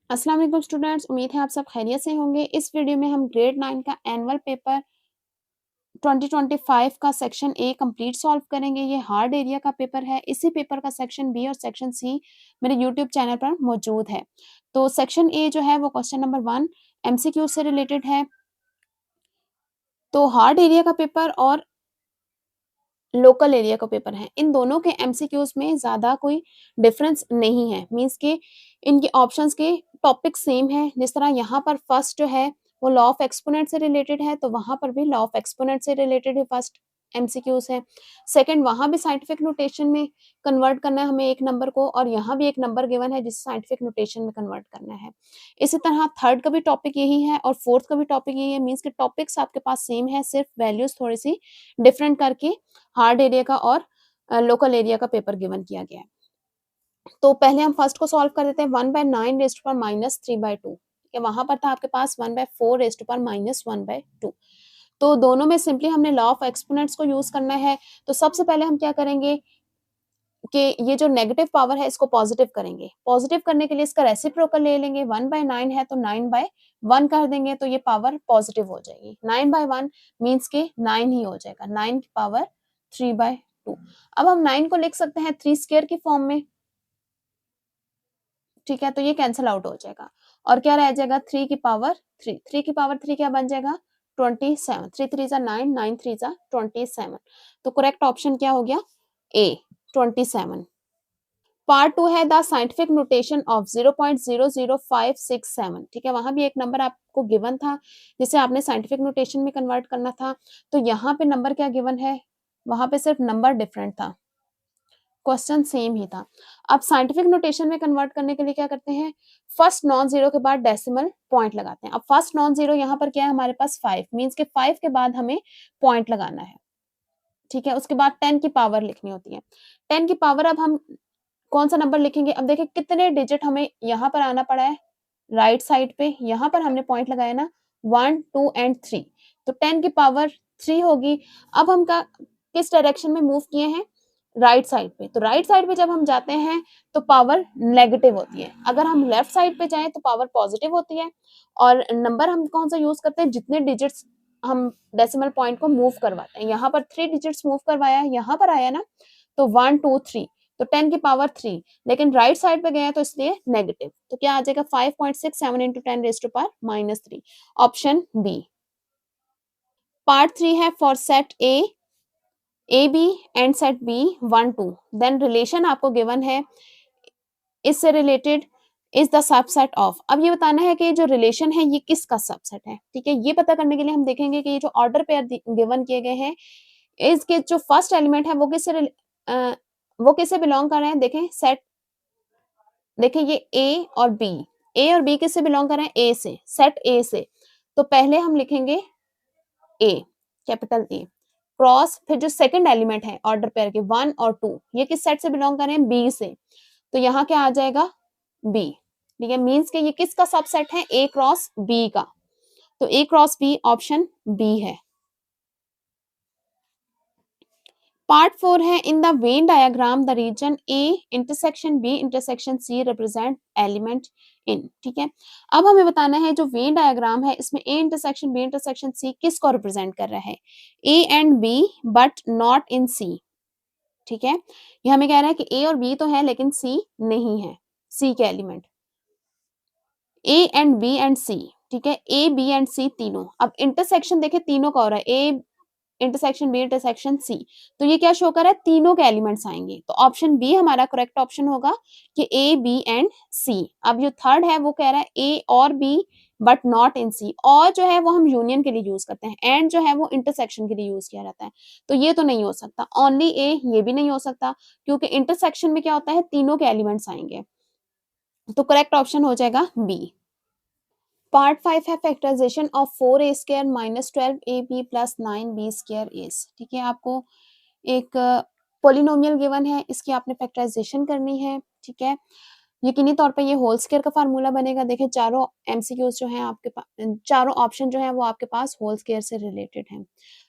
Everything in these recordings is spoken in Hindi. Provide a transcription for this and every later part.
अस्सलाम वालेकुम स्टूडेंट्स, उम्मीद है आप सब खैरियत से होंगे। इस वीडियो में हम ग्रेड 9 का एनुअल पेपर 2025 का सेक्शन ए कंप्लीट सॉल्व करेंगे। ये हार्ड एरिया का पेपर है। इसी पेपर का सेक्शन बी और सेक्शन सी मेरे यूट्यूब चैनल पर मौजूद है। तो सेक्शन ए जो है वो क्वेश्चन नंबर 1 एमसीक्यू से रिलेटेड है। तो हार्ड एरिया का पेपर और लोकल एरिया का पेपर है, इन दोनों के एमसीक्यूज में ज्यादा कोई डिफरेंस नहीं है। मींस के इनके ऑप्शंस के टॉपिक सेम है। जिस तरह यहाँ पर फर्स्ट जो है वो लॉ ऑफ एक्सपोनेंट से रिलेटेड है, तो वहां पर भी लॉ ऑफ एक्सपोनेंट से रिलेटेड है फर्स्ट एमसीक्यूज है। सेकंड, वहां भी साइंटिफिक नोटेशन में कन्वर्ट करना है हमें एक नंबर को, और यहाँ भी एक नंबर गिवन है जिसे साइंटिफिक नोटेशन में कन्वर्ट करना है। इसी तरह थर्ड का भी टॉपिक यही है और फोर्थ का भी टॉपिक यही है। मीन्स के टॉपिक्स आपके पास सेम है, सिर्फ वैल्यूज थोड़ी सी डिफरेंट करके हार्ड एरिया का और लोकल एरिया का पेपर गिवन किया गया है। तो पहले हम फर्स्ट को सॉल्व कर देते हैं। 1/9 रेस्ट पर -3/2, वहां पर था आपके पास 1/4 रेस्ट पर -1/2। तो दोनों में सिंपली हमने लॉ ऑफ एक्सपोनेंट्स को यूज करना है। तो सबसे पहले हम क्या करेंगे कि ये जो नेगेटिव पावर है इसको पॉजिटिव करेंगे। पॉजिटिव करने के लिए इसका रेसिप्रोकल ले लेंगे। 1/9 है तो 9/1 कर देंगे, तो ये पावर पॉजिटिव हो जाएगी। 9/1 मीन्स के 9 ही हो जाएगा, 9 की पावर 3/2। अब हम 9 को लिख सकते हैं 3 स्क्वायर की फॉर्म में, ठीक है, तो ये कैंसिल आउट हो जाएगा और क्या रह जाएगा 3 की पावर 3। 3 की पावर 3 क्या बन जाएगा 27। 3 3 9, 9 3 27। तो करेक्ट ऑप्शन क्या हो गया ए 27। पार्ट 2 है द साइंटिफिक नोटेशन ऑफ 0.00567, ठीक है, वहां भी एक नंबर आपको गिवन था जिसे आपने साइंटिफिक नोटेशन में कन्वर्ट करना था। तो यहाँ पे नंबर क्या गिवन है, वहां पे सिर्फ नंबर डिफरेंट था, क्वेश्चन सेम ही था। अब साइंटिफिक नोटेशन में कन्वर्ट करने के लिए क्या करते हैं, फर्स्ट नॉन जीरो के बाद डेसिमल पॉइंट लगाते हैं। अब फर्स्ट नॉन जीरो यहाँ पर क्या है हमारे पास 5, मीन्स के 5 के बाद हमें पॉइंट लगाना है, ठीक है। उसके बाद 10 की पावर लिखनी होती है। 10 की पावर अब हम कौन सा नंबर लिखेंगे, अब देखिए कितने डिजिट हमें यहाँ पर आना पड़ा है राइट साइड पे, यहाँ पर हमने पॉइंट लगाया ना 1 2 एंड 3, तो 10 की पावर 3 होगी। अब हम का किस डायरेक्शन में मूव किए हैं, राइट साइड पे, तो राइट साइड पे जब हम जाते हैं तो पावर नेगेटिव होती है। अगर हम लेफ्ट साइड पे जाएं तो पावर पॉजिटिव होती है। और नंबर हम कौन सा यूज करते हैं, जितने डिजिट्स हम डेसिमल पॉइंट को मूव करवाते हैं। यहाँ पर 3 डिजिट्स मूव करवाया, यहाँ पर आया ना तो 1 2 3, तो 10 की पावर 3, लेकिन राइट साइड पे गया तो इसलिए नेगेटिव। तो क्या आ जाएगा 5.67 into 10 raise to power -3, option B. Part 3 है for set A B and set B 1 2, then relation आपको गिवन है इससे related is the subset of. अब ये बताना है कि जो रिलेशन है ये किसका सबसेट है, ठीक है। ये पता करने के लिए हम देखेंगे कि ये जो ऑर्डर पेयर गिवन किए गए हैं, इसके जो फर्स्ट एलिमेंट है वो किससे बिलोंग कर रहे हैं। देखें सेट, देखिए ये ए और बी किससे बिलोंग कर रहे हैं, ए से, सेट ए से। तो पहले हम लिखेंगे ए, कैपिटल ए, क्रॉस, फिर जो सेकंड एलिमेंट है ऑर्डर पेयर के 1 और 2, ये किस सेट से बिलोंग कर रहे हैं, बी से, तो यहाँ क्या आ जाएगा बी, ठीक है। मीन्स के ये किसका सबसेट है, ए क्रॉस बी का, तो A cross B option B है। पार्ट 4 है in the Venn diagram the region A intersection B intersection C represent element in, ठीक है। अब हमें बताना है जो वेन डायग्राम है इसमें A intersection B intersection C किसको रिप्रेजेंट कर रहा है, A and B but not in C, ठीक है। ये हमें कह रहा है कि ए और बी तो है लेकिन सी नहीं है, सी के element A and B and C, ठीक है, ए बी एंड सी तीनों। अब इंटरसेक्शन देखे तीनों का हो रहा है, A intersection B intersection C, तो ये क्या शो कर रहा है, तीनों के एलिमेंट्स आएंगे, तो ऑप्शन बी हमारा करेक्ट ऑप्शन होगा कि ए बी एंड सी। अब जो थर्ड है वो कह रहा है ए और बी बट नॉट इन सी, और जो है वो हम यूनियन के लिए यूज करते हैं, एंड जो है वो इंटरसेक्शन के लिए यूज किया जाता है, तो ये तो नहीं हो सकता। ओनली ए, ये भी नहीं हो सकता क्योंकि इंटरसेक्शन में क्या होता है, तीनों के एलिमेंट्स आएंगे, तो करेक्ट ऑप्शन हो जाएगा बी। पार्ट 5 है factorisation of 4a square minus 12ab plus 9b square is, ठीक है। आपको एक पोलिनोमियल गिवन है, इसकी आपने फैक्टराइजेशन करनी है, ठीक है। यकीनी तौर पे ये होल स्क्वायर का फार्मूला बनेगा। देखिए चारों एमसीक्यूज जो हैं आपके पास, चारों ऑप्शन जो हैं वो आपके पास होल स्क्वायर से रिलेटेड हैं।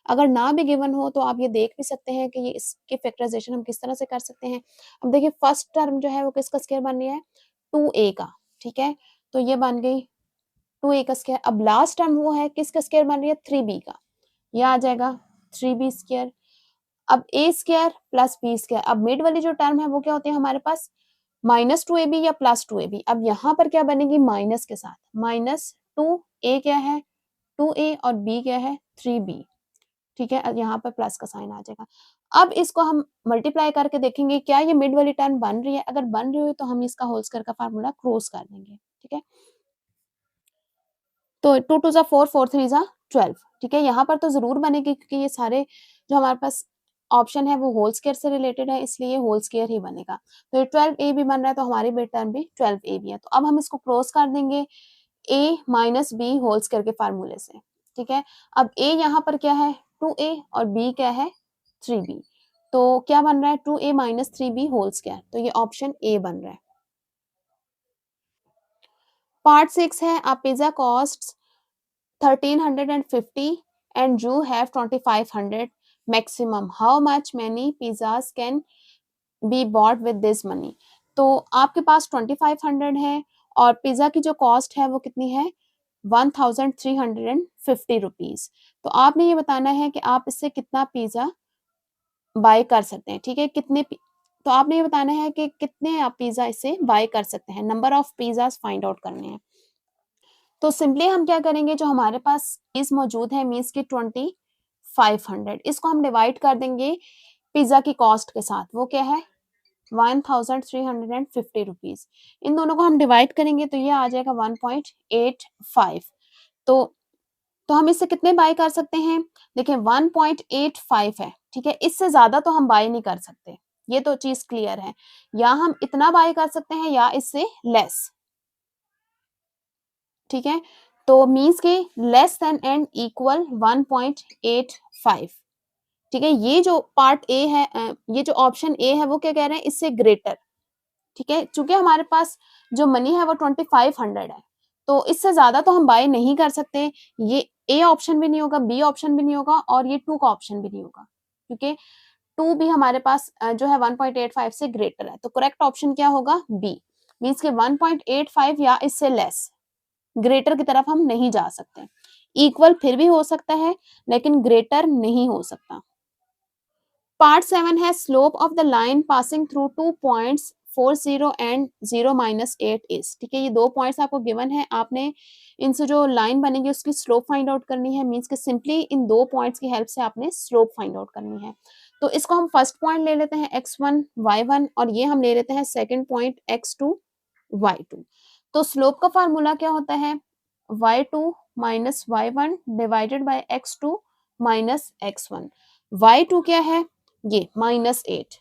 अगर ना भी गिवन हो तो आप ये देख भी सकते हैं कि ये इसकी फैक्टराइजेशन हम किस तरह से कर सकते हैं। अब देखिए फर्स्ट टर्म जो है वो किसका स्क्वायर बन रही है, 2a का, ठीक है। तो ये बन गई 2a का स्क्वायर। अब लास्ट टर्म वो है किसका स्क्वायर बन रही है 3b का, ये आ जाएगा 3b स्क्वायर। अब a square plus b square, अब मिड वाली जो टर्म है वो क्या होती है हमारे पास -2ab या +2ab। अब यहाँ पर क्या बनेगी माइनस के साथ, -2a क्या है 2a और b क्या है 3b, ठीक है, यहाँ पर प्लस का साइन आ जाएगा। अब इसको हम मल्टीप्लाई करके देखेंगे क्या ये मिड वाली टर्म बन रही है, अगर बन रही हो तो हम इसका होल स्क्वायर का फार्मूला क्रॉस कर देंगे, ठीक है। तो 2 2 4 4 3 12, ठीक है, यहाँ पर तो जरूर बनेगी क्योंकि ये सारे जो हमारे पास ऑप्शन है वो होल स्क्वायर से रिलेटेड है, इसलिए ये होल स्क्वायर ही बनेगा। तो ये 12a भी बन रहा है तो हमारी मिड टर्म भी 12a भी है। तो अब हम इसको क्रॉस कर देंगे a minus B whole square के फार्मूले से, ठीक है। अब a यहाँ पर क्या है 2a और b क्या है 3b, तो क्या बन रहा है 2a minus 3b whole square, तो ये ऑप्शन a बन रहा है। पार्ट 6 है a pizza cost 1350 and you have 2500 maximum, how much many pizzas can be bought with this money। तो आपके पास 2500 है और पिज्जा की जो कॉस्ट है वो कितनी है 1350 रुपीज। तो आपने ये बताना है कि आप इससे कितना पिज्जा बाय कर सकते हैं, ठीक है, तो आपने ये बताना है कि कितने आप पिज्जा इससे बाय कर सकते हैं, number of pizza find out करने हैं। तो सिंपली हम क्या करेंगे, जो हमारे पास चीज मौजूद है मीन्स की 2500, इसको हम डिवाइड कर देंगे पिज्जा की कॉस्ट के साथ, वो क्या है 1350 रुपीज। इन दोनों को हम डिवाइड करेंगे तो ये आ जाएगा 1.85। तो हम इससे कितने बाय कर सकते हैं, देखिए 1.85 है, ठीक है, इससे ज्यादा तो हम बाय नहीं कर सकते, ये तो चीज क्लियर है, या हम इतना बाय कर सकते हैं या इससे लेस, ठीक है। तो मीन्स के लेस देन एंड इक्वल 1.85, ठीक है। ये जो पार्ट ए है, ये जो ऑप्शन ए है वो क्या कह रहे हैं इससे ग्रेटर, ठीक है, चूंकि हमारे पास जो मनी है वो 2500 है, तो इससे ज्यादा तो हम बाय नहीं कर सकते, ये ए ऑप्शन भी नहीं होगा, बी ऑप्शन भी नहीं होगा और ये 2 का ऑप्शन भी नहीं होगा, क्योंकि 2 भी हमारे पास जो है 1.85 से ग्रेटर है। तो करेक्ट ऑप्शन क्या होगा बी, मीन्स के 1.85 या इससे लेस, ग्रेटर की तरफ हम नहीं जा सकते, इक्वल फिर भी हो सकता है लेकिन ग्रेटर नहीं हो सकता। पार्ट 7 है slope of the line passing through 2 points 40 and 0-8 is, ठीक है, ये 2 पॉइंट्स आपको गिवन है, आपने इनसे जो लाइन बनेगी उसकी स्लोप फाइंड आउट करनी है, मींस कि सिंपली इन 2 पॉइंट्स की हेल्प से आपने स्लोप फाइंड आउट करनी है। तो इसको हम फर्स्ट पॉइंट ले लेते हैं x1 y1 और ये हम ले लेते हैं सेकंड पॉइंट x2 y2। तो स्लोप का फार्मूला क्या होता है y2 minus y1 divided by x2 minus x1। y2 क्या है ये -8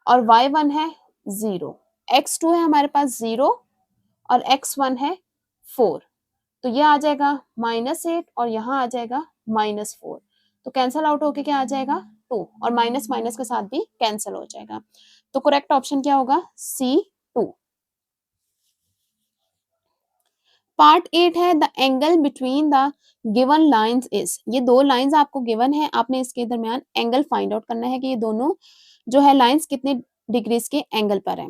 और y1 है 0, x2 है हमारे पास 0 और x1 है 4, तो ये आ जाएगा -8 और यहाँ आ जाएगा -4, तो कैंसल आउट होके क्या आ जाएगा 2 और माइनस माइनस के साथ भी कैंसल हो जाएगा। तो करेक्ट ऑप्शन क्या होगा C2। पार्ट 8 है the angle between the given lines is, ये 2 लाइंस आपको गिवन है, आपने इसके दरमियान एंगल फाइंड आउट करना है कि ये दोनों जो है लाइंस कितने डिग्रीज के एंगल पर है।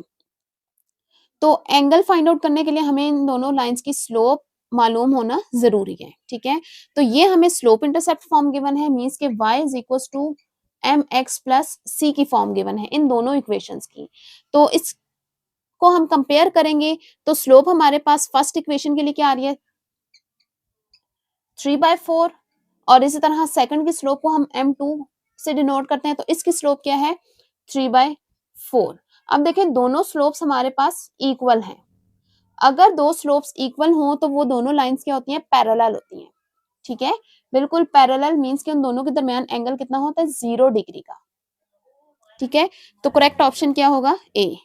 तो एंगल फाइंड आउट करने के लिए हमें इन दोनों लाइंस की स्लोप मालूम होना जरूरी है, ठीक है। तो ये हमें स्लोप इंटरसेप्ट फॉर्म गिवन है, मींस के y is equal to mx plus c की फॉर्म गिवन है इन दोनों इक्वेशंस की। तो इसको हम कंपेयर करेंगे तो स्लोप हमारे पास फर्स्ट इक्वेशन के लिए क्या आ रही है 3/4 और इसी तरह सेकंड की स्लोप को हम m2 से डिनोट करते हैं, तो इसकी स्लोप क्या है 3/4। अब देखें दोनों स्लोप्स हमारे पास इक्वल हैं, अगर दो स्लोप्स इक्वल हों तो वो दोनों लाइंस क्या होती हैं पैरेलल होती हैं, ठीक है, बिल्कुल पैरेलल मींस कि उन दोनों के दरमियान एंगल कितना होता है 0 डिग्री का, ठीक है। तो करेक्ट ऑप्शन क्या होगा ए।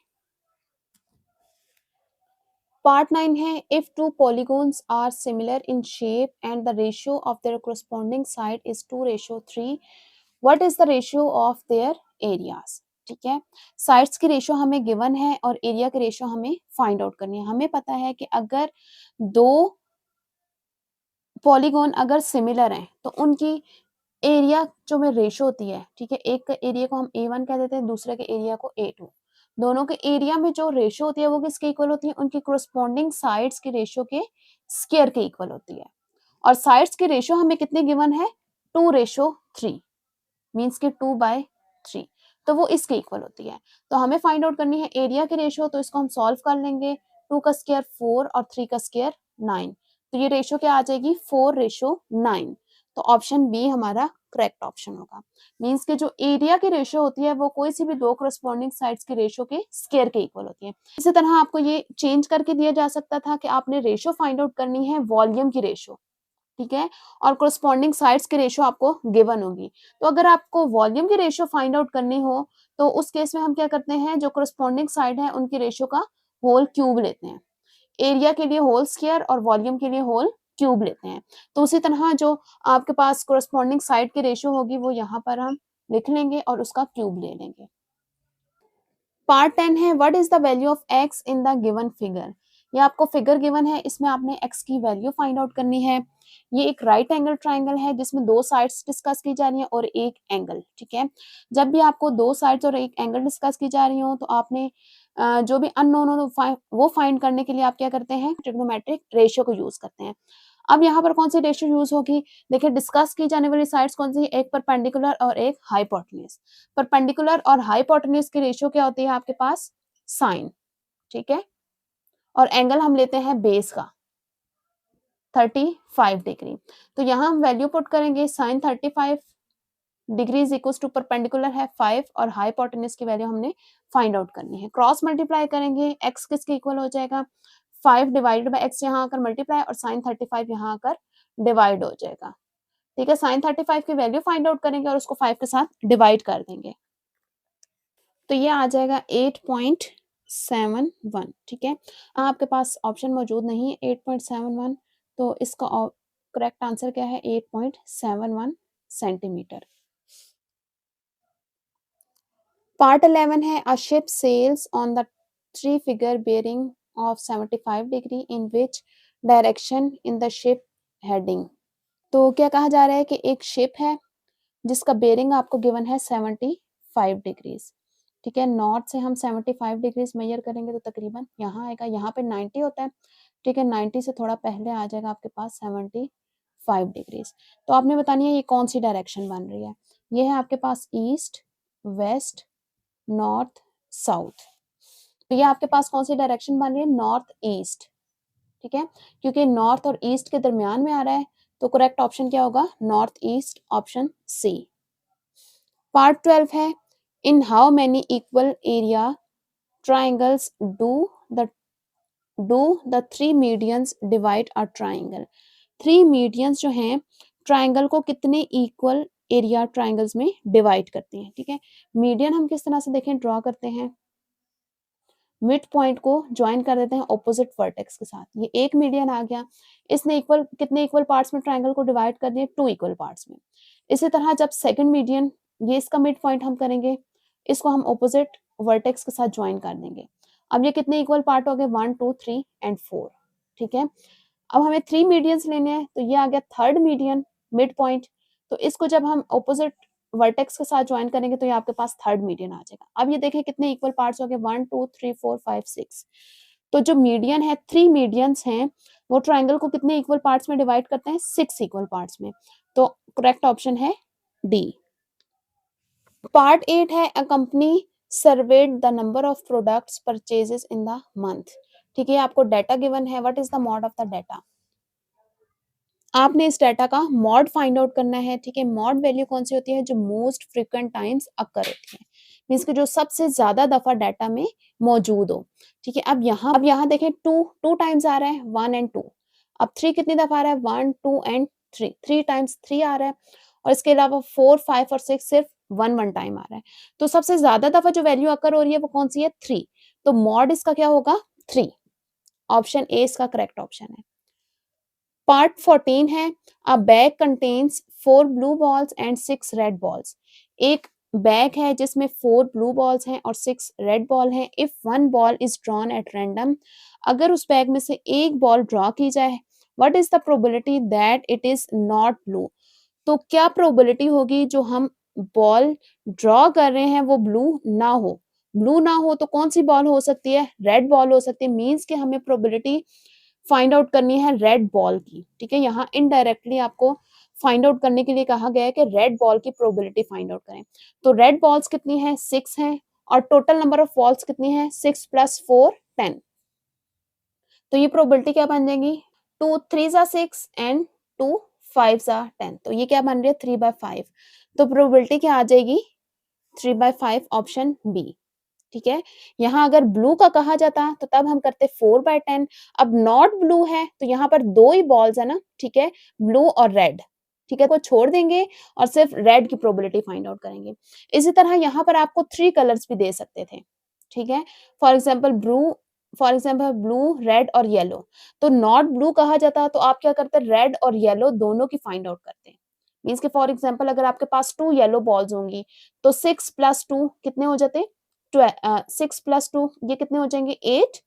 पार्ट 9 है if two polygons are similar in shape and the ratio of their corresponding side is 2:3, what is the ratio of their areas, ठीक है। साइड्स की रेशियो हमें गिवन है और एरिया की रेशियो हमें फाइंड आउट करनी है। हमें पता है कि अगर दो पॉलीगॉन अगर सिमिलर हैं तो उनकी एरिया जो में रेशियो होती है, ठीक है, एक एरिया को हम A1 कह देते हैं दूसरे के एरिया को A2, दोनों के एरिया में जो रेशियो होती है वो किसके इक्वल होती है, उनकी कोरस्पॉन्डिंग साइड्स की रेशियो के स्क्वायर के इक्वल होती है। और साइड्स की रेशियो हमें कितनी गिवन है, 2:3, मीन्स कि 2/3, तो वो इसके इक्वल होती है। तो हमें फाइंड आउट करनी है एरिया की रेशियो, तो इसको हम सॉल्व कर लेंगे। 2 का स्क्वायर 4 और 3 का स्क्वायर 9, तो ये रेशियो क्या आ जाएगी, 4:9। तो ऑप्शन बी हमारा करेक्ट ऑप्शन होगा। मीन्स कि जो एरिया की रेशियो होती है वो कोई सी भी दो करस्पॉन्डिंग साइड्स की रेशियो के स्क्वायर के इक्वल होती है। इसी तरह आपको ये चेंज करके दिया जा सकता था कि आपने रेशियो फाइंड आउट करनी है वॉल्यूम की रेशियो, ठीक है, और कोरस्पॉन्डिंग साइड्स की रेशियो आपको गिवन होगी। तो अगर आपको वॉल्यूम की रेशियो फाइंड आउट करनी हो तो उस केस में हम क्या करते हैं, जो कोरस्पॉन्डिंग साइड है उनकी रेशियो का होल क्यूब लेते हैं। एरिया के लिए होल स्क्वायर और वॉल्यूम के लिए होल क्यूब लेते हैं। तो उसी तरह जो आपके पास कोरस्पॉन्डिंग साइड की रेशियो होगी वो यहाँ पर हम लिख लेंगे और उसका क्यूब ले लेंगे। पार्ट 10 है, what is the value of x in the given figure. ये आपको फिगर गिवन है, इसमें आपने एक्स की वैल्यू फाइंड आउट करनी है। ये एक राइट एंगल ट्राइंगल है जिसमें दो साइड्स डिस्कस की जा रही है और एक एंगल, ठीक है। जब भी आपको दो साइड्स और एक एंगल डिस्कस की जा रही हो तो आपने जो भी अननोन हो वो फाइंड करने के लिए आप क्या करते हैं, ट्रिग्नोमेट्रिक रेशियो को यूज करते हैं। अब यहाँ पर कौन सी रेशियो यूज होगी, देखिए डिस्कस की जाने वाली साइड्स कौन सी, एक परपेंडिकुलर और एक हाइपोटेन्यूज। परपेंडिकुलर और हाइपोटेन्यूज की रेशियो क्या होती है आपके पास, साइन, ठीक है, और एंगल हम लेते हैं बेस का 35 डिग्री। तो यहाँ हम वैल्यू पुट करेंगे, sine 35 degree is equal to perpendicular है 5 और हाइपोटेन्यूज की वैल्यू हमने फाइंड आउट करनी है। क्रॉस मल्टीप्लाई करेंगे, एक्स किसके इक्वल हो जाएगा, 5 डिवाइडेड बाय एक्स यहाँ आकर मल्टीप्लाई और साइन 35 यहाँ आकर डिवाइड हो जाएगा, ठीक है। साइन 35 की वैल्यू फाइंड आउट करेंगे और उसको 5 के साथ डिवाइड कर देंगे, तो ये आ जाएगा 8.71, ठीक है। आपके पास ऑप्शन मौजूद नहीं है 8.71, तो इसका करेक्ट आंसर क्या है, 8.71 सेंटीमीटर। पार्ट 11 है, a ship sails on the three figure bearing of 75 degree in which direction in the ship heading. तो क्या कहा जा रहा है कि एक शिप है जिसका बेयरिंग आपको गिवन है 75 डिग्रीज, ठीक है। नॉर्थ से हम 75 डिग्रीज मेजर करेंगे तो तकरीबन यहाँ आएगा, यहाँ पे 90 होता है, ठीक है। 90 से थोड़ा पहले आ जाएगा आपके पास 75 डिग्रीज। तो आपने बतानी है ये कौन सी डायरेक्शन बन रही है, ये है आपके पास ईस्ट, वेस्ट, नॉर्थ, साउथ। तो ये आपके पास कौन सी डायरेक्शन बन रही है, नॉर्थ ईस्ट, ठीक है, क्योंकि नॉर्थ और ईस्ट के दरमियान में आ रहा है, तो करेक्ट ऑप्शन क्या होगा, north east, option C. Part 12 है, in how many equal area triangles do the three medians divide a triangle. Three medians जो हैं ट्राइंगल को कितने इक्वल एरिया ट्राइंगल्स में डिवाइड करते हैं, ठीक है। मीडियन हम किस तरह से देखें, ड्रॉ करते हैं, मिड पॉइंट को ज्वाइन कर देते हैं ऑपोजिट वर्टेक्स के साथ, ये एक मीडियन आ गया। इसने इक्वल कितने इक्वल पार्ट्स में ट्राइंगल को डिवाइड कर दिए, 2 इक्वल पार्ट्स में। इसी तरह जब सेकंड मीडियन, ये इसका मिड पॉइंट हम करेंगे, इसको हम ऑपोजिट वर्टेक्स के साथ ज्वाइन कर देंगे। अब ये कितने इक्वल पार्ट हो गए, 1 2 3 एंड 4, ठीक है। अब हमें 3 मीडियंस लेने हैं, तो ये आ गया थर्ड मीडियन, मिड पॉइंट। तो इसको जब हम ऑपोजिट वर्टेक्स के साथ ज्वाइन करेंगे तो ये आपके पास थर्ड मीडियन आ जाएगा। अब ये देखिए कितने इक्वल पार्ट्स हो गए, 1 2 3 4 5 6। तो जो मीडियन है, 3 मीडियंस हैं, वो ट्राइंगल को कितने इक्वल पार्ट्स में डिवाइड करते हैं, 6 इक्वल पार्ट्स में। तो करेक्ट ऑप्शन है डी। पार्ट 8 है, a company served the number of products purchases in the month, ठीक है। आपको डाटा गिवन है, what is the mod of the data, आपने इस डाटा का मॉड फाइंड आउट करना है, ठीक है। मॉड वैल्यू कौन सी होती है, जो मोस्ट फ्रीक्वेंट टाइम्स अकर होती है, मींस कि जो सबसे ज्यादा दफा डाटा में मौजूद हो, ठीक है। अब यहाँ देखें, टू टाइम्स आ रहा है, 1 एंड 2। अब 3 कितनी दफा आ रहा है, 1 2 एंड 3, 3 टाइम्स 3 आ रहा है। और इसके अलावा 4 5 और 6 सिर्फ 1 टाइम आ रहा है। तो सबसे ज्यादा दफा जो वैल्यू अकर हो रही है वो कौन सी है, 3। तो मॉड इसका क्या होगा, 3। ऑप्शन ए इसका करेक्ट ऑप्शन है। पार्ट 14 है, अ bag contains 4 blue balls and 6 red balls. एक बैग है जिसमें 4 ब्लू बॉल्स हैं और 6 रेड बॉल हैं। If one ball is drawn at random, अगर उस बैग में से एक बॉल ड्रॉ की जाए, what is the probability that it is not blue. तो क्या प्रोबेबिलिटी होगी जो हम बॉल ड्रॉ कर रहे हैं वो ब्लू ना हो, ब्लू ना हो तो कौन सी बॉल हो सकती है, रेड बॉल हो सकती है, मीन्स कि हमें प्रोबेबिलिटी फाइंड आउट करनी है रेड बॉल की, ठीक है। यहाँ इनडायरेक्टली आपको फाइंड आउट करने के लिए कहा गया है कि रेड बॉल की प्रोबेबिलिटी फाइंड आउट करें। तो रेड बॉल्स कितनी है, 6 है, और टोटल नंबर ऑफ बॉल्स कितनी है, 6 + 4 10। तो ये प्रोबेबिलिटी क्या बन जाएगी, 2 3 जा 6 एंड 2 5 जा 10। तो ये क्या बन रही है, 3/5। तो प्रोबेबिलिटी क्या आ जाएगी, 3/5 ऑप्शन बी, ठीक है। यहाँ अगर ब्लू का कहा जाता तो तब हम करते 4/10। अब नॉट ब्लू है तो यहाँ पर 2 ही बॉल्स है ना, ठीक है, ब्लू और रेड, ठीक है, को छोड़ देंगे और सिर्फ रेड की प्रोबेबिलिटी फाइंड आउट करेंगे। इसी तरह यहाँ पर आपको 3 कलर्स भी दे सकते थे, ठीक है। फॉर एग्जाम्पल ब्लू, रेड और येलो। तो नॉट ब्लू कहा जाता तो आप क्या करते, रेड और येलो दोनों की फाइंड आउट करते। मीन्स के फॉर एग्जाम्पल अगर आपके पास 2 येलो बॉल्स होंगी तो 6 + 2 कितने हो जाते, 6 + 2 ये कितने हो जाएंगे, 8।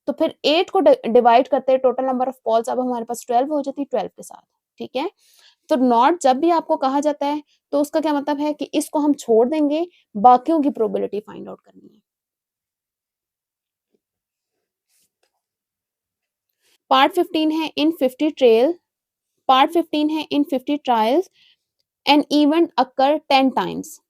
तो फिर 8 को डिवाइड करते हैं टोटल नंबर ऑफ बॉल्स, अब हमारे पास 12 हो जाती है 12 के साथ, ठीक है। तो नॉट जब भी आपको कहा जाता है तो उसका क्या मतलब है कि इसको हम छोड़ देंगे, बाकियों की प्रोबेबिलिटी फाइंड आउट करनी है। पार्ट 15 है इन 50 ट्रेल पार्ट 15 है इन 50 trials an event occur 10 times,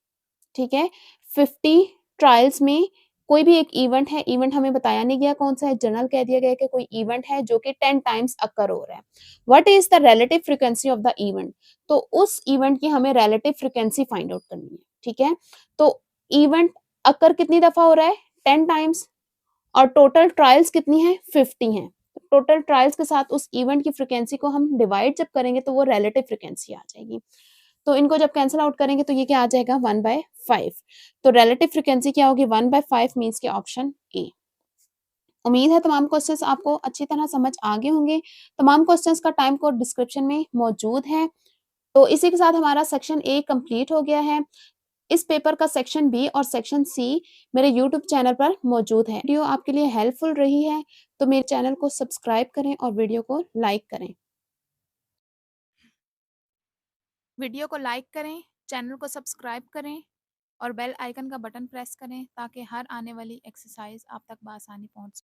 ठीक है। 50 ट्रायल्स में कोई भी एक इवेंट है, इवेंट हमें बताया नहीं गया कौन सा है, जनरल कह दिया गया कि कोई इवेंट है जो कि 10 टाइम्स अकर हो रहा है। What is the relative frequency of the event, तो उस इवेंट की हमें रिलेटिव फ्रीक्वेंसी फाइंड आउट करनी है, ठीक है। तो इवेंट अकर कितनी दफा हो रहा है, 10 टाइम्स, और टोटल ट्रायल्स कितनी है, 50 है। टोटल ट्रायल्स के साथ उस इवेंट की फ्रीक्वेंसी को हम डिवाइड जब करेंगे तो वो रिलेटिव फ्रीक्वेंसी आ जाएगी। तो इनको जब कैंसिल आउट करेंगे तो ये क्या आ जाएगा, 1/5। तो रिलेटिव फ्रीक्वेंसी क्या होगी, 1/5 मीन्स के ऑप्शन ए। उम्मीद है तमाम क्वेश्चंस आपको अच्छी तरह समझ आ गए होंगे। तमाम क्वेश्चंस का टाइम कोड डिस्क्रिप्शन में मौजूद है। तो इसी के साथ हमारा सेक्शन ए कंप्लीट हो गया है। इस पेपर का सेक्शन बी और सेक्शन सी मेरे यूट्यूब चैनल पर मौजूद है। वीडियो आपके लिए हेल्पफुल रही है तो मेरे चैनल को सब्सक्राइब करें और वीडियो को लाइक करें। वीडियो को लाइक करें, चैनल को सब्सक्राइब करें और बेल आइकन का बटन प्रेस करें ताकि हर आने वाली एक्सरसाइज आप तक बआसानी पहुंच